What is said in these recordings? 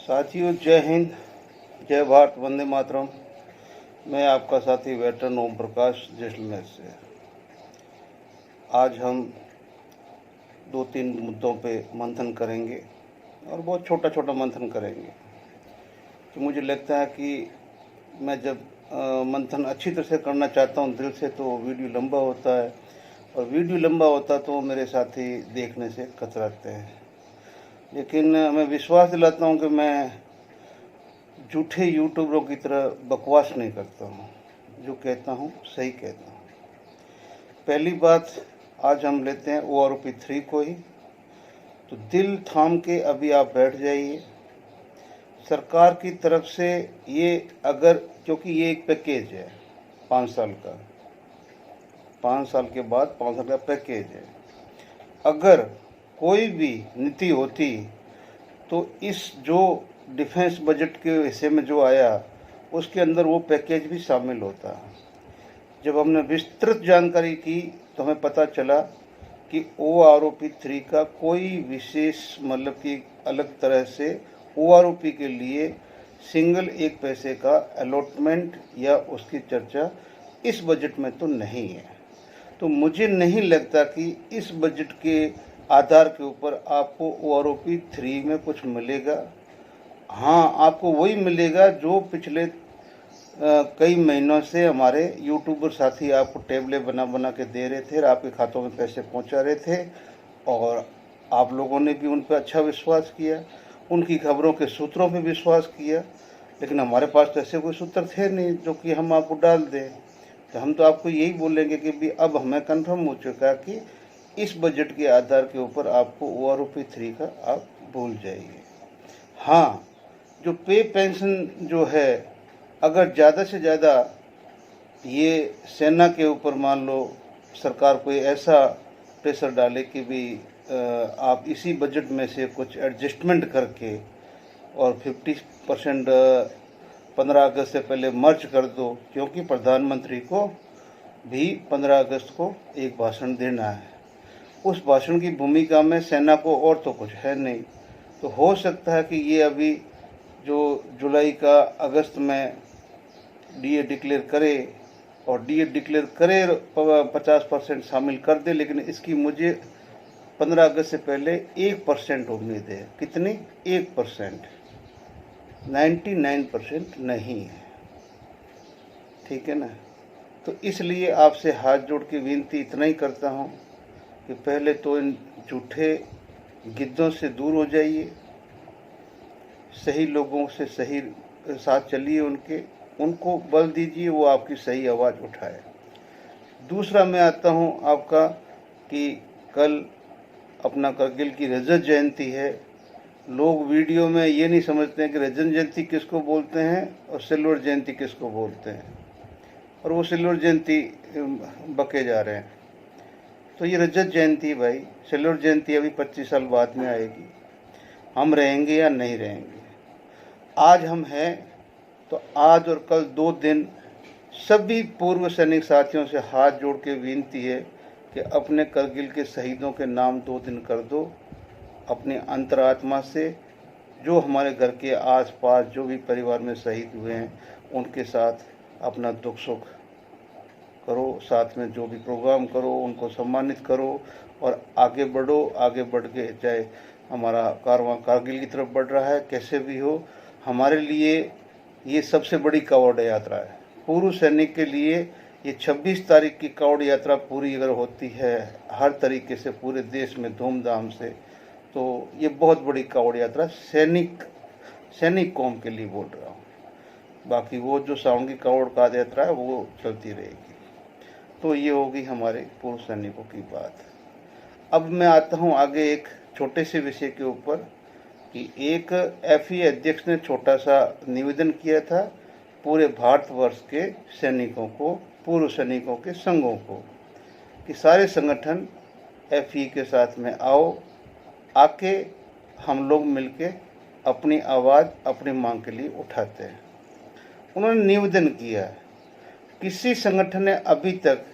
साथियों, जय हिंद, जय भारत, वंदे मातरम। मैं आपका साथी वेटरन ओम प्रकाश जैसलमेर से। आज हम 2-3 मुद्दों पे मंथन करेंगे और बहुत छोटा छोटा मंथन करेंगे। तो मुझे लगता है कि मैं जब मंथन अच्छी तरह से करना चाहता हूँ दिल से, तो वीडियो लंबा होता है, और वीडियो लंबा होता तो मेरे साथी देखने से कतराते हैं। लेकिन मैं विश्वास दिलाता हूँ कि मैं झूठे यूट्यूबरों की तरह बकवास नहीं करता हूँ। जो कहता हूँ सही कहता हूँ। पहली बात, आज हम लेते हैं OROP3 को ही। तो दिल थाम के अभी आप बैठ जाइए। सरकार की तरफ से ये, अगर, क्योंकि ये एक पैकेज है 5 साल का, 5 साल के बाद 5 साल का पैकेज है। अगर कोई भी नीति होती तो इस जो डिफेंस बजट के हिस्से में जो आया उसके अंदर वो पैकेज भी शामिल होता। जब हमने विस्तृत जानकारी की तो हमें पता चला कि OROP3 का कोई विशेष, मतलब कि अलग तरह से OROP के लिए सिंगल 1 पैसे का अलॉटमेंट या उसकी चर्चा इस बजट में तो नहीं है। तो मुझे नहीं लगता कि इस बजट के आधार के ऊपर आपको OROP3 में कुछ मिलेगा। हाँ, आपको वही मिलेगा जो पिछले कई महीनों से हमारे यूट्यूबर साथी आपको टेबलें बना बना के दे रहे थे और आपके खातों में पैसे पहुंचा रहे थे, और आप लोगों ने भी उन पर अच्छा विश्वास किया, उनकी खबरों के सूत्रों पे विश्वास किया। लेकिन हमारे पास तो ऐसे कोई सूत्र थे नहीं जो कि हम आपको डाल दें। तो हम तो आपको यही बोलेंगे कि भी अब हमें कंफर्म हो चुका कि इस बजट के आधार के ऊपर आपको OROP3 का आप भूल जाइए। हाँ, जो पे पेंशन जो है, अगर ज़्यादा से ज़्यादा ये सेना के ऊपर मान लो सरकार कोई ऐसा प्रेशर डाले कि भी आप इसी बजट में से कुछ एडजस्टमेंट करके और 50% 15 अगस्त से पहले मर्ज कर दो, क्योंकि प्रधानमंत्री को भी 15 अगस्त को एक भाषण देना है। उस भाषण की भूमिका में सेना को और तो कुछ है नहीं। तो हो सकता है कि ये अभी जो जुलाई का अगस्त में DA डिक्लेयर करे, और DA डिक्लेयर करे 50% शामिल कर दे, लेकिन इसकी मुझे 15 अगस्त से पहले 1% उम्मीद है। कितनी? 1%, 99% नहीं है। ठीक है ना? तो इसलिए आपसे हाथ जोड़ के विनती इतना ही करता हूँ कि पहले तो इन झूठे गिद्धों से दूर हो जाइए, सही लोगों से सही साथ चलिए, उनको बल दीजिए, वो आपकी सही आवाज़ उठाए। दूसरा मैं आता हूँ आपका कि कल अपना करगिल की रजत जयंती है। लोग वीडियो में ये नहीं समझते हैं कि रजत जयंती किसको बोलते हैं और सिल्वर जयंती किसको बोलते हैं, और वो सिल्वर जयंती बके जा रहे हैं। तो ये रजत जयंती भाई, सिल्वर जयंती अभी 25 साल बाद में आएगी। हम रहेंगे या नहीं रहेंगे। आज हम हैं तो आज और कल 2 दिन सभी पूर्व सैनिक साथियों से हाथ जोड़ के विनती है कि अपने करगिल के शहीदों के नाम 2 दिन कर दो अपनी अंतरात्मा से। जो हमारे घर के आसपास जो भी परिवार में शहीद हुए हैं उनके साथ अपना दुख सुख करो, साथ में जो भी प्रोग्राम करो उनको सम्मानित करो और आगे बढ़ो। आगे बढ़ के, चाहे हमारा कारवां कारगिल की तरफ बढ़ रहा है, कैसे भी हो, हमारे लिए ये सबसे बड़ी कांवड़ यात्रा है। पूर्व सैनिक के लिए ये 26 तारीख की कांवड़ यात्रा पूरी अगर होती है हर तरीके से पूरे देश में धूमधाम से, तो ये बहुत बड़ी कांवड़ यात्रा सैनिक कौम के लिए बोल रहा हूँ। बाकी वो जो साउंड की कांवड़ का यात्रा है वो चलती रहेगी। तो ये होगी हमारे पूर्व सैनिकों की बात। अब मैं आता हूँ आगे एक छोटे से विषय के ऊपर कि एक FE अध्यक्ष ने छोटा सा निवेदन किया था पूरे भारतवर्ष के सैनिकों को, पूर्व सैनिकों के संघों को, कि सारे संगठन FE के साथ में आओ, आके हम लोग मिलके अपनी आवाज़ अपनी मांग के लिए उठाते हैं। उन्होंने निवेदन किया, किसी संगठन ने अभी तक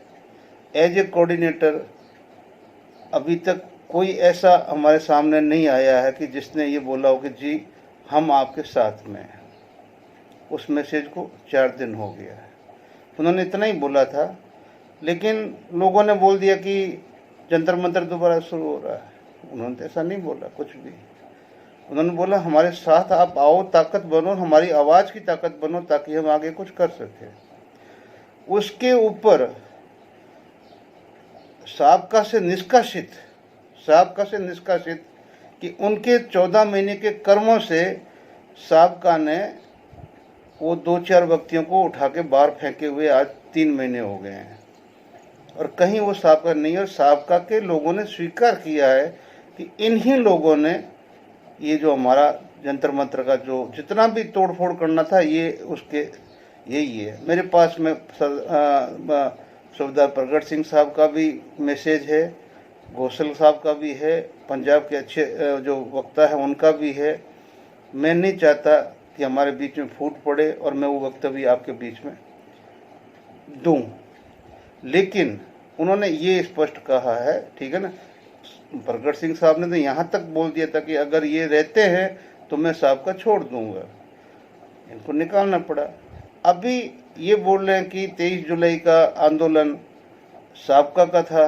एज ए कोऑर्डिनेटर अभी तक कोई ऐसा हमारे सामने नहीं आया है कि जिसने ये बोला हो कि जी हम आपके साथ में हैं। उस मैसेज को 4 दिन हो गया है। उन्होंने इतना ही बोला था, लेकिन लोगों ने बोल दिया कि जंतर मंतर दोबारा शुरू हो रहा है। उन्होंने तो ऐसा नहीं बोला कुछ भी। उन्होंने बोला हमारे साथ आप आओ, ताकत बनो, हमारी आवाज़ की ताकत बनो, ताकि हम आगे कुछ कर सकें। उसके ऊपर साबका से निष्कासित कि उनके 14 महीने के कर्मों से साबका ने वो 2-4 व्यक्तियों को उठा के बाहर फेंके हुए आज 3 महीने हो गए हैं, और कहीं वो साबका नहीं। और साबका के लोगों ने स्वीकार किया है कि इन्हीं लोगों ने ये जो हमारा जंतर मंत्र का जो जितना भी तोड़ फोड़ करना था, ये उसके यही है। मेरे पास में सरदार प्रगट सिंह साहब का भी मैसेज है, घोषल साहब का भी है, पंजाब के अच्छे जो वक्ता है उनका भी है। मैं नहीं चाहता कि हमारे बीच में फूट पड़े और मैं वो वक्तव्य आपके बीच में दूं, लेकिन उन्होंने ये स्पष्ट कहा है, ठीक है ना। प्रगट सिंह साहब ने तो यहाँ तक बोल दिया था कि अगर ये रहते हैं तो मैं साहब का छोड़ दूंगा। इनको निकालना पड़ा। अभी ये बोल रहे हैं कि 23 जुलाई का आंदोलन साबका का था।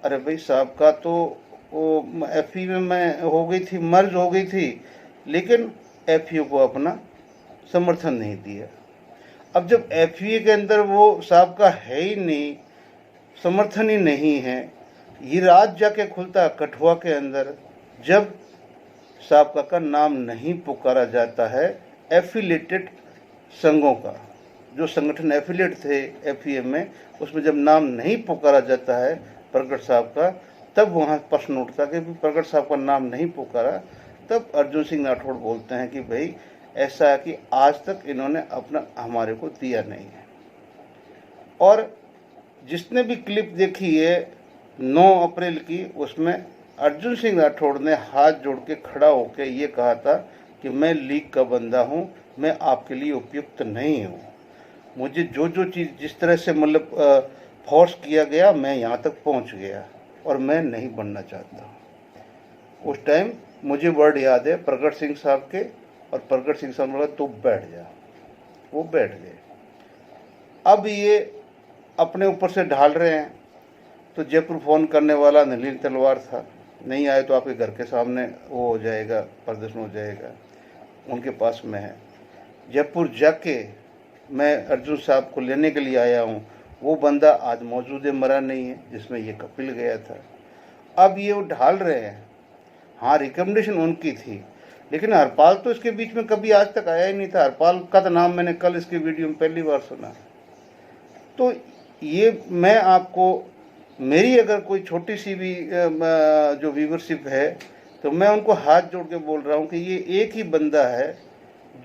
अरे भाई, साबका तो वो एफयू में हो गई थी, मर्ज हो गई थी, लेकिन एफयू को अपना समर्थन नहीं दिया। अब जब एफयू के अंदर वो साबका है ही नहीं, समर्थन ही नहीं है, ये राज जाके खुलता कठुआ के अंदर जब साबका का नाम नहीं पुकारा जाता है। एफिलेटेड संघों का जो संगठन एफिलेट थे एफईएम में, उसमें जब नाम नहीं पुकारा जाता है प्रगट साहब का, तब वहाँ प्रश्न उठता कि प्रगट साहब का नाम नहीं पुकारा। तब अर्जुन सिंह राठौड़ बोलते हैं कि भाई ऐसा है कि आज तक इन्होंने अपना हमारे को दिया नहीं है। और जिसने भी क्लिप देखी है 9 अप्रैल की, उसमें अर्जुन सिंह राठौड़ ने हाथ जोड़ के खड़ा होकर ये कहा था कि मैं लीग का बंदा हूँ, मैं आपके लिए उपयुक्त नहीं हूँ। मुझे जो जो चीज़ जिस तरह से मतलब फोर्स किया गया, मैं यहाँ तक पहुँच गया और मैं नहीं बनना चाहता। उस टाइम मुझे वर्ड याद है प्रगट सिंह साहब के, और प्रगट सिंह साहब ने बोला तू बैठ जा। वो बैठ गए। अब ये अपने ऊपर से ढाल रहे हैं। तो जयपुर फ़ोन करने वाला नलिन तलवार था, नहीं आए तो आपके घर के सामने वो हो जाएगा, प्रदर्शन हो जाएगा, उनके पास में है। जयपुर जाके मैं अर्जुन साहब को लेने के लिए आया हूँ, वो बंदा आज मौजूद है, मरा नहीं है, जिसमें ये कपिल गया था। अब ये वो ढाल रहे हैं। हाँ, रिकमेंडेशन उनकी थी, लेकिन हरपाल तो इसके बीच में कभी आज तक आया ही नहीं था। हरपाल का तो नाम मैंने कल इसके वीडियो में पहली बार सुना। तो ये मैं आपको, मेरी अगर कोई छोटी सी भी जो व्यूवरशिप है, तो मैं उनको हाथ जोड़ के बोल रहा हूँ कि ये एक ही बंदा है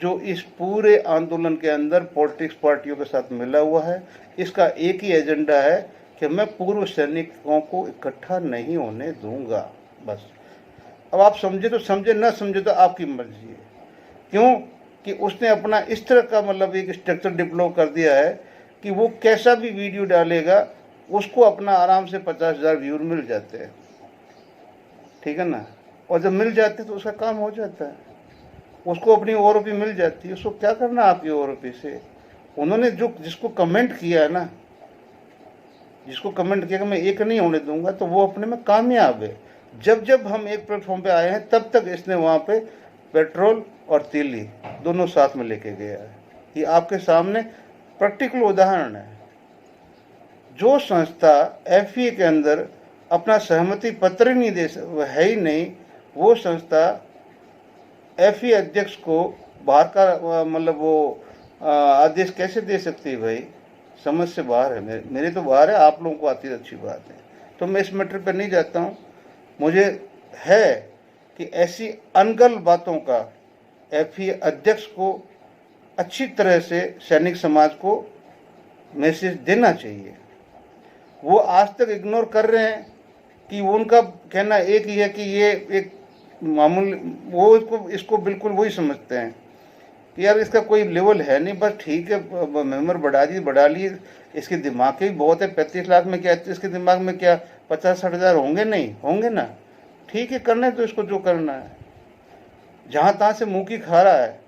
जो इस पूरे आंदोलन के अंदर पॉलिटिक्स पार्टियों के साथ मिला हुआ है। इसका एक ही एजेंडा है कि मैं पूर्व सैनिकों को इकट्ठा नहीं होने दूंगा, बस। अब आप समझे तो समझे, ना समझे तो आपकी मर्जी है। क्यों कि उसने अपना इस तरह का मतलब एक स्ट्रक्चर डेवलप कर दिया है कि वो कैसा भी वीडियो डालेगा उसको अपना आराम से 50,000 व्यूअर मिल जाते हैं, ठीक है ना। और जब मिल जाते हैं तो उसका काम हो जाता है, उसको अपनी ओआरओपी मिल जाती है। उसको क्या करना आपकी ओआरओपी से। उन्होंने जो जिसको कमेंट किया है ना, जिसको कमेंट किया कि मैं एक नहीं होने दूंगा, तो वो अपने में कामयाब है। जब जब हम एक प्लेटफॉर्म पे आए हैं, तब तक इसने वहाँ पे पेट्रोल और तीली दोनों साथ में लेके गया है। ये आपके सामने प्रैक्टिकल उदाहरण है। जो संस्था एफईए के अंदर अपना सहमति पत्र ही नहीं दे है ही नहीं, वो संस्था एफईए अध्यक्ष को बाहर का मतलब वो आदेश कैसे दे सकती है भाई। समझ से बाहर है। मेरे तो बाहर है, आप लोगों को आती है, अच्छी बात है। तो मैं इस मैटर पर नहीं जाता हूँ। मुझे है कि ऐसी अनगल बातों का एफईए अध्यक्ष को अच्छी तरह से सैनिक समाज को मैसेज देना चाहिए। वो आज तक इग्नोर कर रहे हैं कि उनका कहना एक ही है कि ये एक मामूली, वो इसको बिल्कुल वही समझते हैं कि यार इसका कोई लेवल है नहीं, बस ठीक है मेंबर बढ़ा लिए, इसके दिमाग के भी बहुत है। 35 लाख में क्या, इसके दिमाग में क्या 50-60 हज़ार होंगे, नहीं होंगे ना, ठीक है, करने तो इसको जो करना है। जहाँ तहाँ से मुँह की खा रहा है।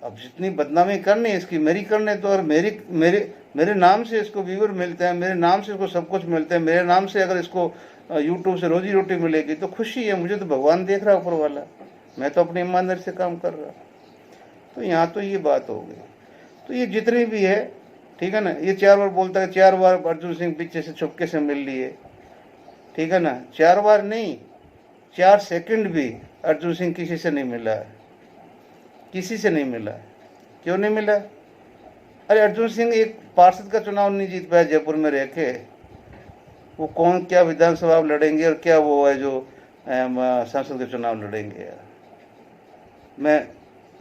अब जितनी बदनामी करनी है इसकी मेरी करने तो, और मेरे नाम से इसको व्यूअर मिलते हैं, मेरे नाम से इसको सब कुछ मिलते हैं, मेरे नाम से अगर इसको यूट्यूब से रोजी रोटी मिलेगी तो खुशी है। मुझे तो भगवान देख रहा है ऊपर वाला, मैं तो अपनी ईमानदारी से काम कर रहा। तो यहाँ तो ये बात हो गई। तो ये जितनी भी है, ठीक है ना, ये 4 बार बोलता है, 4 बार अर्जुन सिंह पीछे से छुपके से मिल लिए, ठीक है ना, 4 बार नहीं, 4 सेकंड भी अर्जुन सिंह किसी से नहीं मिला है, किसी से नहीं मिला। क्यों नहीं मिला? अरे अर्जुन सिंह एक पार्षद का चुनाव नहीं जीत पाया जयपुर में रह के, वो कौन क्या विधानसभा लड़ेंगे और क्या वो है जो संसद के चुनाव लड़ेंगे यार। मैं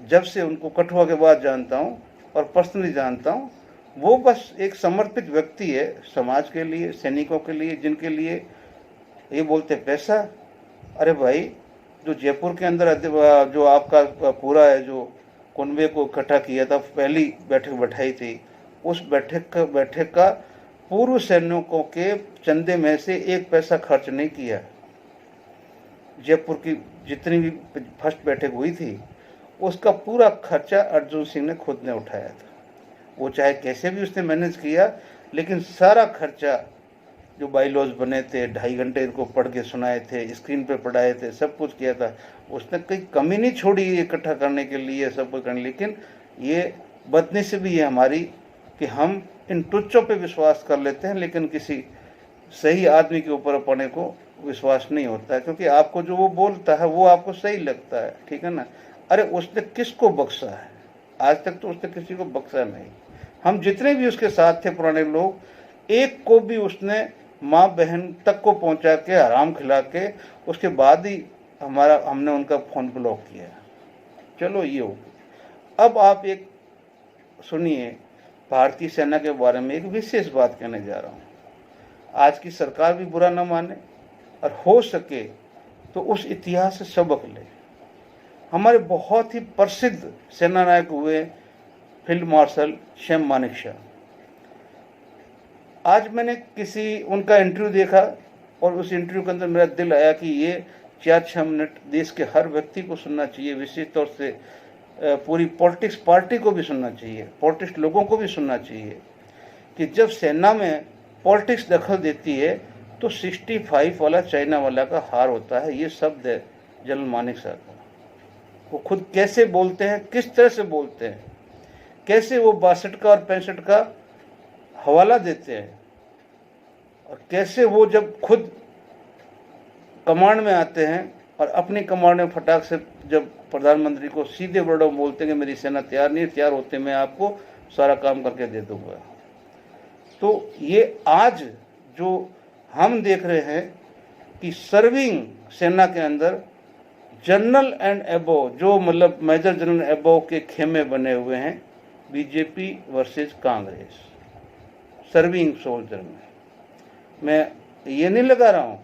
जब से उनको कठुआ के बाद जानता हूँ और पर्सनली जानता हूँ, वो बस एक समर्पित व्यक्ति है समाज के लिए, सैनिकों के लिए, जिनके लिए ये बोलते पैसा। अरे भाई, जो जयपुर के अंदर जो आपका पूरा है जो कुनबे को इकट्ठा किया था, पहली बैठक बैठाई थी, उस बैठक का पूर्व सैनिकों के चंदे में से 1 पैसा खर्च नहीं किया। जयपुर की जितनी भी फर्स्ट बैठक हुई थी उसका पूरा खर्चा अर्जुन सिंह ने खुद ने उठाया था। वो चाहे कैसे भी उसने मैनेज किया, लेकिन सारा खर्चा जो बाईलॉज बने थे, 2.5 घंटे इनको पढ़ के सुनाए थे, स्क्रीन पे पढ़ाए थे, सब कुछ किया था, उसने कोई कमी नहीं छोड़ी इकट्ठा करने के लिए, सब कुछ करने। लेकिन ये बदनसीबी है हमारी कि हम इन टुच्चों पे विश्वास कर लेते हैं, लेकिन किसी सही आदमी के ऊपर अपने को विश्वास नहीं होता है, क्योंकि आपको जो वो बोलता है वो आपको सही लगता है, ठीक है ना। अरे उसने किसको बख्शा है? आज तक तो उसने किसी को बख्शा नहीं। हम जितने भी उसके साथ थे पुराने लोग, एक को भी उसने माँ बहन तक को पहुंचा के हराम खिला के उसके बाद ही हमने उनका फोन ब्लॉक किया। चलो ये हो। अब आप एक सुनिए, भारतीय सेना के बारे में एक विशेष बात कहने जा रहा हूँ। आज की सरकार भी बुरा न माने और हो सके तो उस इतिहास से सबक ले। हमारे बहुत ही प्रसिद्ध सेना नायक हुए फील्ड मार्शल सैम मानेकशॉ। आज मैंने किसी उनका इंटरव्यू देखा और उस इंटरव्यू के अंदर मेरा दिल आया कि ये 4-6 मिनट देश के हर व्यक्ति को सुनना चाहिए, विशेष तौर से पूरी पॉलिटिक्स पार्टी को भी सुनना चाहिए, पॉलिटिक्स लोगों को भी सुनना चाहिए कि जब सेना में पॉलिटिक्स दखल देती है तो 65 वाला चाइना वाला का हार होता है। ये शब्द है जनरल मानेकशॉ का। वो खुद कैसे बोलते हैं, किस तरह से बोलते हैं, कैसे वो 62 का और 65 का हवाला देते हैं, और कैसे वो जब खुद कमांड में आते हैं और अपनी कमांड में फटाक से जब प्रधानमंत्री को सीधे वर्डों में बोलते हैं कि मेरी सेना तैयार नहीं, तैयार होते मैं आपको सारा काम करके दे दूंगा। तो ये आज जो हम देख रहे हैं कि सर्विंग सेना के अंदर जनरल एंड एबोव, जो मतलब मेजर जनरल एबोव के खेमे बने हुए हैं, BJP versus Congress serving soldier में। मैं ये नहीं लगा रहा हूँ,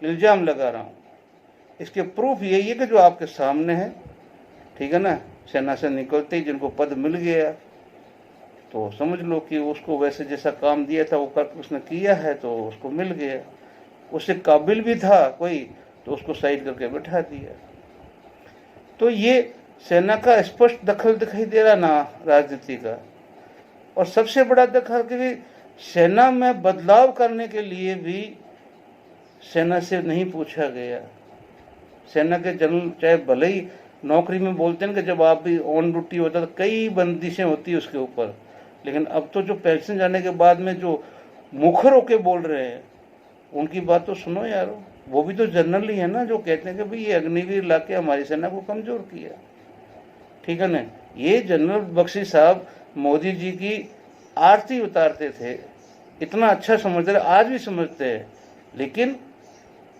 इल्ज़ाम लगा रहा हूँ। इसके प्रूफ यही है कि जो आपके सामने है, ठीक है ना, सेना से निकलते ही जिनको पद मिल गया तो समझ लो कि उसको वैसे जैसा काम दिया था वो कर उसने किया है तो उसको मिल गया। उससे काबिल भी था कोई तो उसको साइड करके बैठा दिया। तो ये सेना का स्पष्ट दखल दिखाई दे रहा ना राजनीति का। और सबसे बड़ा दखल कि सेना में बदलाव करने के लिए भी सेना से नहीं पूछा गया। सेना के जनरल चाहे भले ही नौकरी में बोलते हैं कि जब आप भी ऑन ड्यूटी होता तो कई बंदिशें होती है उसके ऊपर, लेकिन अब तो जो पेंशन जाने के बाद में जो मुखर होके बोल रहे हैं उनकी बात तो सुनो यार। वो भी तो जनरल ही है ना, जो कहते हैं कि भाई ये अग्निवीर लाके हमारी सेना को कमजोर किया, ठीक है ना। ये जनरल बख्शी साहब मोदी जी की आरती उतारते थे, इतना अच्छा समझते थे, आज भी समझते हैं, लेकिन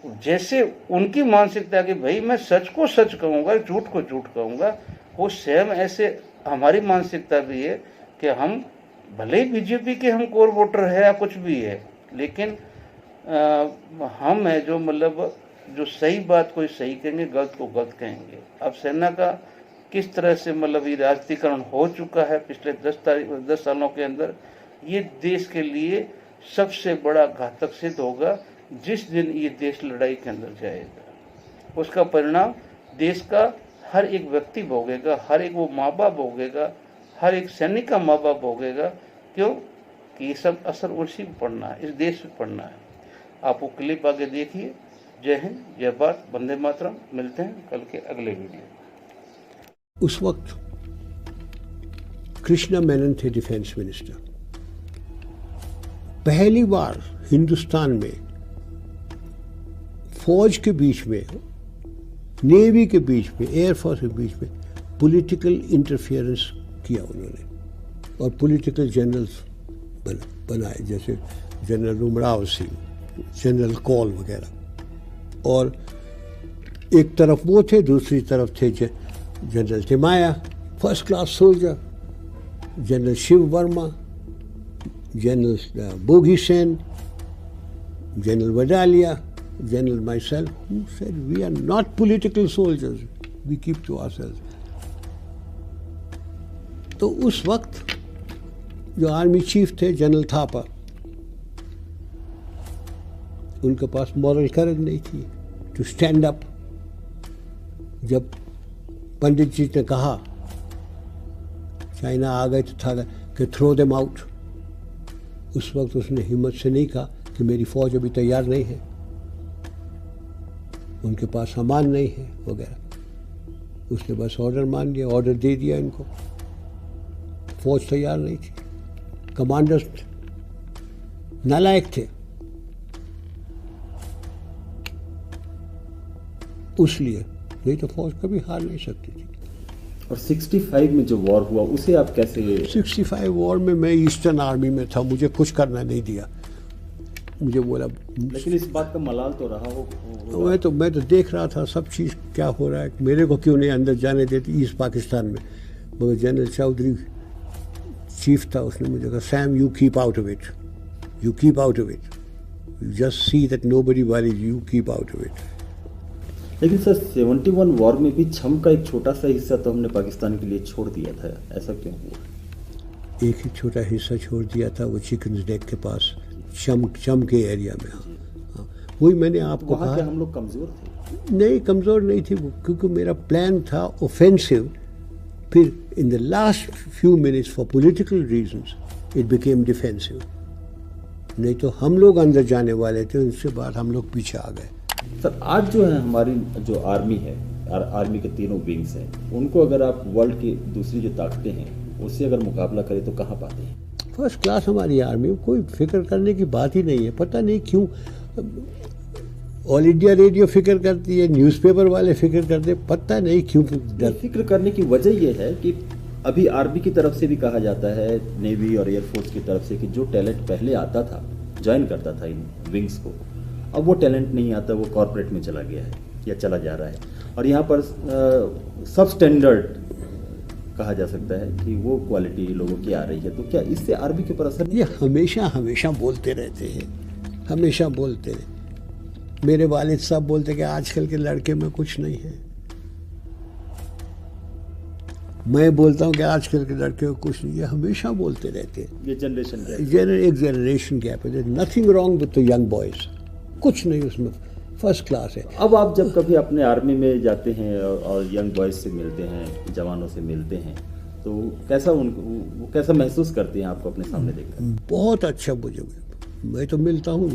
जैसे उनकी मानसिकता कि भाई मैं सच को सच कहूँगा, झूठ को झूठ कहूँगा, वो सेम ऐसे हमारी मानसिकता भी है कि हम भले ही बीजेपी के हम कोर वोटर है या कुछ भी है, लेकिन हम है जो मतलब जो सही बात कोई सही कहेंगे, गलत को गलत कहेंगे। अब सेना का किस तरह से मतलब ये राजनीतिकरण हो चुका है पिछले 10 सालों के अंदर, ये देश के लिए सबसे बड़ा घातक सिद्ध होगा। जिस दिन ये देश लड़ाई के अंदर जाएगा उसका परिणाम देश का हर एक व्यक्ति भोगेगा, हर एक वो माँ बाप भोगेगा, हर एक सैनिक का माँ बाप भोगेगा। क्यों कि ये सब असर उसी पर पड़ना है, इस देश पे पड़ना है। आप वो क्लिप आगे देखिए। जय हिंद, जय भारत, वंदे मातरम। मिलते हैं कल के अगले वीडियो। उस वक्त कृष्णा मेनन थे डिफेंस मिनिस्टर। पहली बार हिंदुस्तान में फौज के बीच में, नेवी के बीच में, एयरफोर्स के बीच में पॉलिटिकल इंटरफेरेंस किया उन्होंने और पॉलिटिकल जनरल्स बनाए, जैसे जनरल उमराव सिंह, जनरल कौल वगैरह। और एक तरफ वो थे, दूसरी तरफ थे general Thimayya, first class soldier, general Shiv Verma, general Bogey Sen, general Wadalia, General myself, who said we are not political soldiers, we keep to ourselves. तो उस वक्त जो आर्मी चीफ थे जनरल थापा, उनके पास मॉरल करेज नहीं थी टू स्टैंड अप। जब पंडित जी ने कहा चाइना आ गए तो था कि थ्रो देम आउट, उस वक्त उसने हिम्मत से नहीं कहा कि मेरी फौज अभी तैयार नहीं है, उनके पास सामान नहीं है वगैरह। उसने बस ऑर्डर मान लिया, ऑर्डर दे दिया इनको। फौज तैयार नहीं थी, कमांडर्स नालायक थे, इसलिए नहीं तो फौज कभी हार नहीं सकती थी। और 65 में जो वॉर हुआ उसे आप कैसे? 65 वॉर में मैं ईस्टर्न आर्मी में था, मुझे कुछ करना नहीं दिया। मुझे बोला, लेकिन इस बात का मलाल तो रहा हो। मैं तो देख रहा था सब चीज़ क्या हो रहा है, मेरे को क्यों नहीं अंदर जाने देती ईस्ट पाकिस्तान में। मगर जनरल चौधरी चीफ था, उसने मुझे कहा Sam you keep out of it, you keep out of it, you just see that nobody worries, you keep out of it. लेकिन सर 71 वॉर में भी छम का एक छोटा सा हिस्सा तो हमने पाकिस्तान के लिए छोड़ दिया था, ऐसा क्यों हुआ? एक ही छोटा हिस्सा छोड़ दिया था, वो चिकन नेक के पास, शम के एरिया में। हाँ, वही मैंने आपको कहा। हम लोग कमज़ोर थे? नहीं, कमज़ोर नहीं थी, क्योंकि मेरा प्लान था ऑफेंसिव। फिर in the last few minutes for political reasons it became defensive. नहीं तो हम लोग अंदर जाने वाले थे, उनसे बाद हम लोग पीछे आ गए। सर आज जो है हमारी जो आर्मी है, आर्मी के तीनों विंग्स हैं, उनको अगर आप वर्ल्ड की दूसरी जो ताकतें हैं उससे अगर मुकाबला करें तो कहाँ पाते हैं? फर्स्ट क्लास हमारी आर्मी, कोई फिक्र करने की बात ही नहीं है। पता नहीं क्यों ऑल इंडिया रेडियो फिक्र करती है, न्यूज़पेपर वाले फिक्र करते, पता नहीं क्यों। फिक्र करने की वजह यह है कि अभी आर्मी की तरफ से भी कहा जाता है, नेवी और एयरफोर्स की तरफ से, कि जो टैलेंट पहले आता था, ज्वाइन करता था इन विंग्स को, अब वो टैलेंट नहीं आता, वो कॉर्पोरेट में चला गया है या चला जा रहा है। और यहाँ पर सब स्टैंडर्ड कहा जा सकता है कि वो क्वालिटी लोगों की आ रही है। तो क्या इससे आर्मी के ऊपर असर? ये हमेशा बोलते रहते हैं, हमेशा बोलते रहे। मेरे वालिद साहब बोलते कि आजकल के लड़के में कुछ नहीं है। मैं बोलता हूँ कि आजकल के लड़के में कुछ नहीं है, हमेशा बोलते रहते हैं। ये जनरेशन एक जनरेशन गैप है। Nothing wrong with the young boys, कुछ नहीं उसमें, फर्स्ट क्लास है। अब आप जब कभी अपने आर्मी में जाते हैं और यंग बॉयज से मिलते हैं, जवानों से मिलते हैं, तो कैसा वो कैसा महसूस करते हैं आपको अपने सामने देखकर? बहुत अच्छा। मुझे मैं तो मिलता हूँ,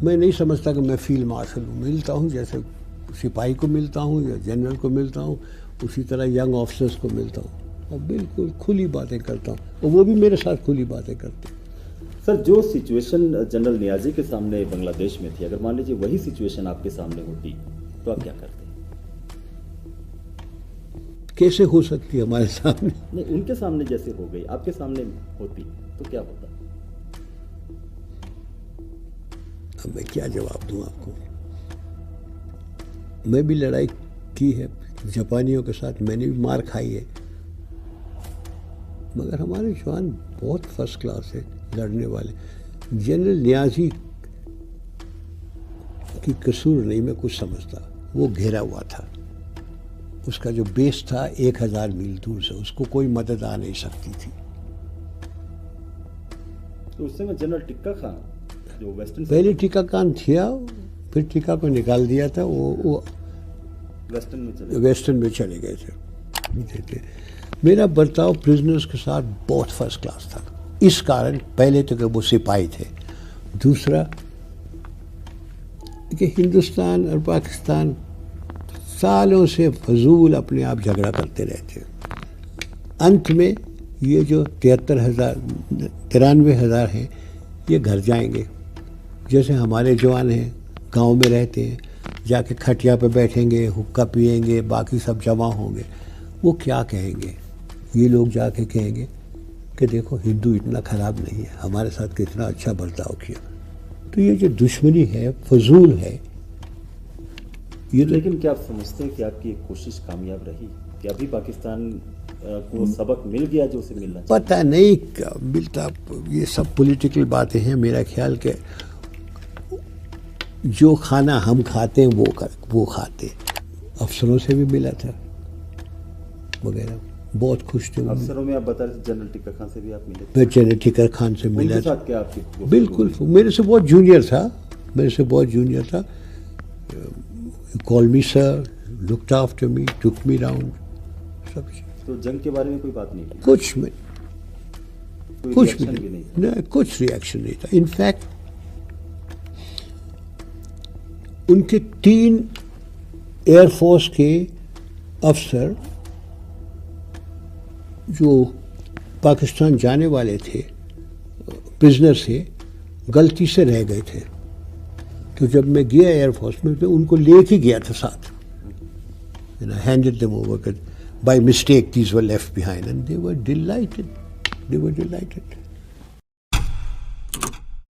मैं नहीं समझता कि मैं फील्ड मार्शल हूँ। मिलता हूँ जैसे सिपाही को मिलता हूँ या जनरल को मिलता हूँ, उसी तरह यंग ऑफिसर्स को मिलता हूँ और बिल्कुल खुली बातें करता हूँ, और वो भी मेरे साथ खुली बातें करते हैं। सर जो सिचुएशन जनरल नियाजी के सामने बांग्लादेश में थी, अगर मान लीजिए वही सिचुएशन आपके सामने होती तो आप क्या करते? कैसे हो सकती है हमारे सामने? नहीं, उनके सामने जैसे हो गई, आपके सामने होती तो क्या होता? अब मैं क्या जवाब दूं आपको? मैं भी लड़ाई की है जापानियों के साथ, मैंने भी मार खाई है, मगर हमारे जवान बहुत फर्स्ट क्लास है लड़ने वाले। जनरल नियाजी की कसूर नहीं मैं कुछ समझता, वो घेरा हुआ था, उसका जो बेस था 1000 मील दूर से, उसको कोई मदद आ नहीं सकती थी। तो उस समय जनरल टिक्का खान जो वेस्टर्न, पहले टिक्का खान थिया, फिर टिक्का को निकाल दिया था। वो वेस्टर्न में चले गए थे। मेरा बर्ताव प्रिजनर्स के साथ बहुत फर्स्ट क्लास था। इस कारण पहले तो कि वो सिपाही थे, दूसरा कि हिंदुस्तान और पाकिस्तान सालों से फजूल अपने आप झगड़ा करते रहते। अंत में ये जो 93,000 हैं ये घर जाएंगे। जैसे हमारे जवान हैं गांव में रहते हैं, जाके खटिया पे बैठेंगे, हुक्का पिएंगे, बाकी सब जमा होंगे। वो क्या कहेंगे? ये लोग जाके कहेंगे कि देखो हिंदू इतना ख़राब नहीं है, हमारे साथ कितना अच्छा बर्ताव किया। तो ये जो दुश्मनी है फजूल है। ये लेकिन क्या आप समझते हैं कि आपकी एक कोशिश कामयाब रही कि अभी पाकिस्तान को सबक मिल गया जो उसे मिलना चाहिए? पता नहीं क्या मिलता, ये सब पॉलिटिकल बातें हैं। मेरा ख्याल के जो खाना हम खाते हैं वो खाते। अफसरों से भी मिला था वगैरह, बहुत खुश थे। अफसरों में आप बता रहे थे जनरल टिक्कर खान से भी आप मिले थे? मैं जनरल टिक्कर खान से मिला उनके साथ क्या आपकी? बिल्कुल, मेरे से बहुत जूनियर था। Call me sir, looked after me, took me round, सब। तो जंग के बारे में कोई बात नहीं की? कुछ भी नहीं, कुछ रिएक्शन नहीं था। इनफैक्ट उनके 3 एयरफोर्स के अफसर जो पाकिस्तान जाने वाले थे प्रिजनर से, गलती से रह गए थे। तो जब मैं गया एयरफोर्स में तो उनको लेके गया था साथ। handed them over by mistake, these were left behind and they were delighted.